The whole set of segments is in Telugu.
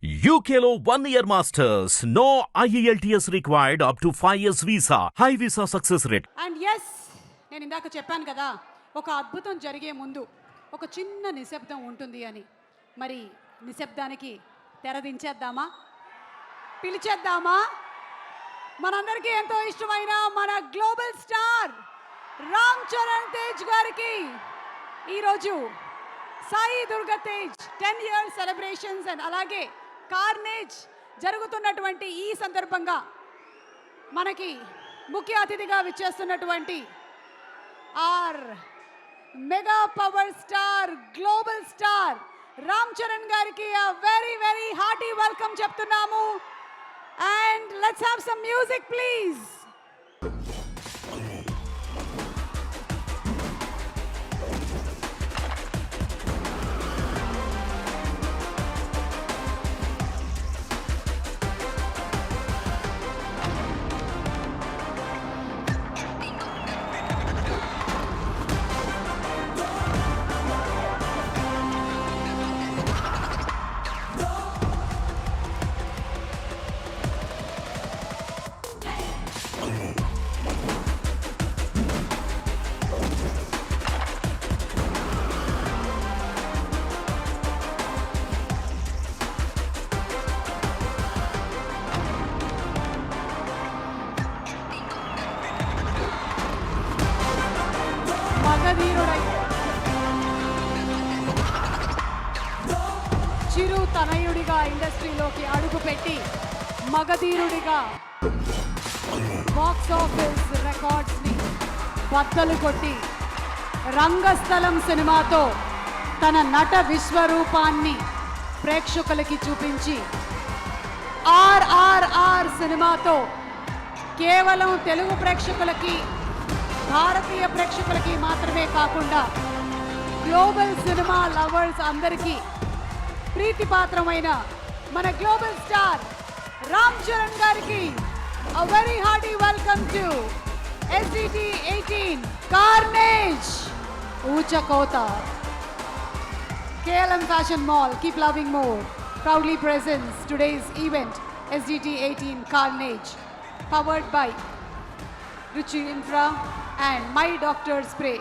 UKLO 1 year masters. No IELTS required up to 5 years visa. High visa success rate. And yes, నేను ఇందాక చెప్పాను కదా, ఒక అద్భుతం జరిగే ముందు ఒక చిన్న నిశ్శబ్దం ఉంటుంది అని. మరి నిశ్శబ్దానికి తెరదించేద్దామా, పిలిచేద్దామా? మనందరికీ ఎంతో ఇష్టమైన మన గ్లోబల్ స్టార్ రామ్ చరణ్ తేజ్ గారికి ఈరోజు Sai Durga Tej 10 years celebrations and అలాగే కార్నేజ్ జరుగుతున్నటువంటి ఈ సందర్భంగా మనకి ముఖ్య అతిథిగా విచ్చేస్తున్నటువంటి our mega power star global star Ram Charan గారికి వెరీ వెరీ హార్టీ వెల్కమ్ చెప్తున్నాము. And let's have some music please. మగధీరుడై చిరు తనయుడిగా ఇండస్ట్రీలోకి అడుగుపెట్టి మగధీరుడిగా బాక్స్ ఆఫీస్ రికార్డ్స్ని బద్దలు కొట్టి రంగస్థలం సినిమాతో తన నట విశ్వరూపాన్ని ప్రేక్షకులకి చూపించి ఆర్ఆర్ఆర్ సినిమాతో కేవలం తెలుగు ప్రేక్షకులకి భారతీయ ప్రేక్షకులకి మాత్రమే కాకుండా గ్లోబల్ సినిమా లవర్స్ అందరికీ ప్రీతిపాత్రమైన మన గ్లోబల్ స్టార్ రామ్ చరణ్ గారికి a very hearty welcome to SDT 18 Carnage Ucha Kota. KLM Fashion Mall, keep loving more, proudly presents today's event SDT 18 Carnage, powered by Ruchi Infra and My Doctor Spray.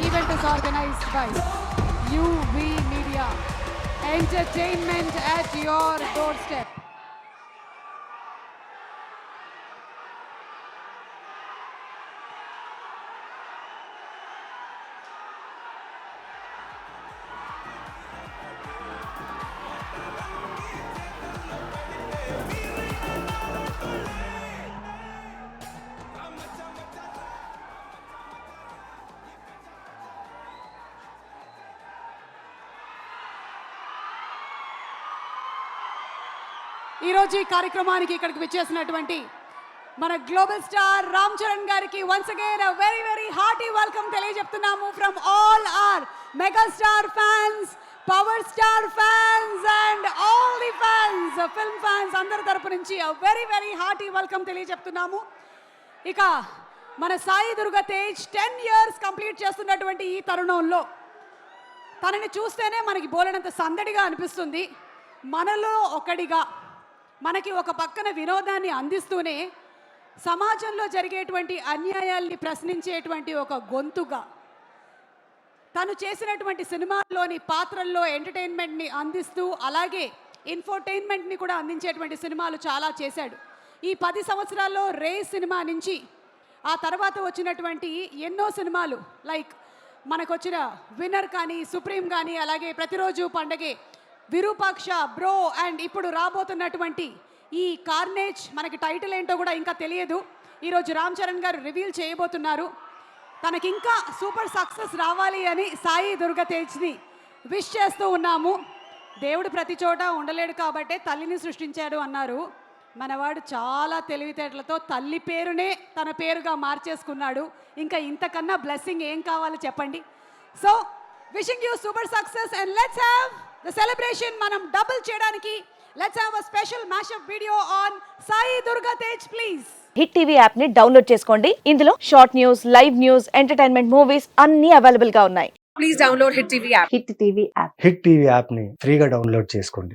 Event is organized by UV Media. Entertainment at your doorstep. ఈరోజు ఈ కార్యక్రమానికి ఇక్కడికి విచ్చేసినటువంటి మన గ్లోబల్ స్టార్ రామ్ చరణ్ గారికి once again very very hearty welcome తెలియజెప్తున్నాము from all our mega star fans, power star fans and all the fans, film fans అందరి తరపు నుంచి వెరీ వెరీ హార్టీ వెల్కమ్ తెలియజెప్తున్నాము. ఇక మన సాయి దుర్గా తేజ్ 10 years కంప్లీట్ చేస్తున్నటువంటి ఈ తరుణంలో తనని చూస్తేనే మనకి బోలెడంత సందడిగా అనిపిస్తుంది. మనలో ఒకడిగా మనకి ఒక పక్కన వినోదాన్ని అందిస్తూనే సమాజంలో జరిగేటువంటి అన్యాయాల్ని ప్రశ్నించేటువంటి ఒక గొంతుగా తను చేసినటువంటి సినిమాల్లోని పాత్రల్లో ఎంటర్టైన్మెంట్ని అందిస్తూ అలాగే ఇన్ఫోటైన్మెంట్ని కూడా అందించేటువంటి సినిమాలు చాలా చేశాడు. ఈ 10 సంవత్సరాల్లో రేస్ సినిమా నుంచి ఆ తర్వాత వచ్చినటువంటి ఎన్నో సినిమాలు లైక్ మనకొచ్చిన విన్నర్ కానీ, సుప్రీం కానీ, అలాగే ప్రతిరోజు పండగే, విరూపాక్ష, బ్రో అండ్ ఇప్పుడు రాబోతున్నటువంటి ఈ కార్నేజ్, మనకి టైటిల్ ఏంటో కూడా ఇంకా తెలియదు. ఈరోజు రామ్ చరణ్ గారు రివీల్ చేయబోతున్నారు. తనకి ఇంకా సూపర్ సక్సెస్ రావాలి అని సాయి దుర్గా తేజ్ని విష్ చేస్తూ ఉన్నాము. దేవుడు ప్రతి చోట ఉండలేడు కాబట్టే తల్లిని సృష్టించాడు అన్నారు. మనవాడు చాలా తెలివితేటలతో తల్లి పేరునే తన పేరుగా మార్చేసుకున్నాడు. ఇంకా ఇంతకన్నా బ్లెస్సింగ్ ఏం కావాలి చెప్పండి. So wishing you super success and let's have the celebration. మనం డబుల్ చేయడానికి let's have a special mashup video on Sai Durga Tej please. Hit TV app ని డౌన్లోడ్ చేసుకోండి. ఇందులో short news, live news, entertainment movies అన్ని అవైలబుల్ గా ఉన్నాయి. Please download Hit TV app. Hit TV app. Hit TV యాప్ని ఫ్రీగా డౌన్లోడ్ చేసుకోండి.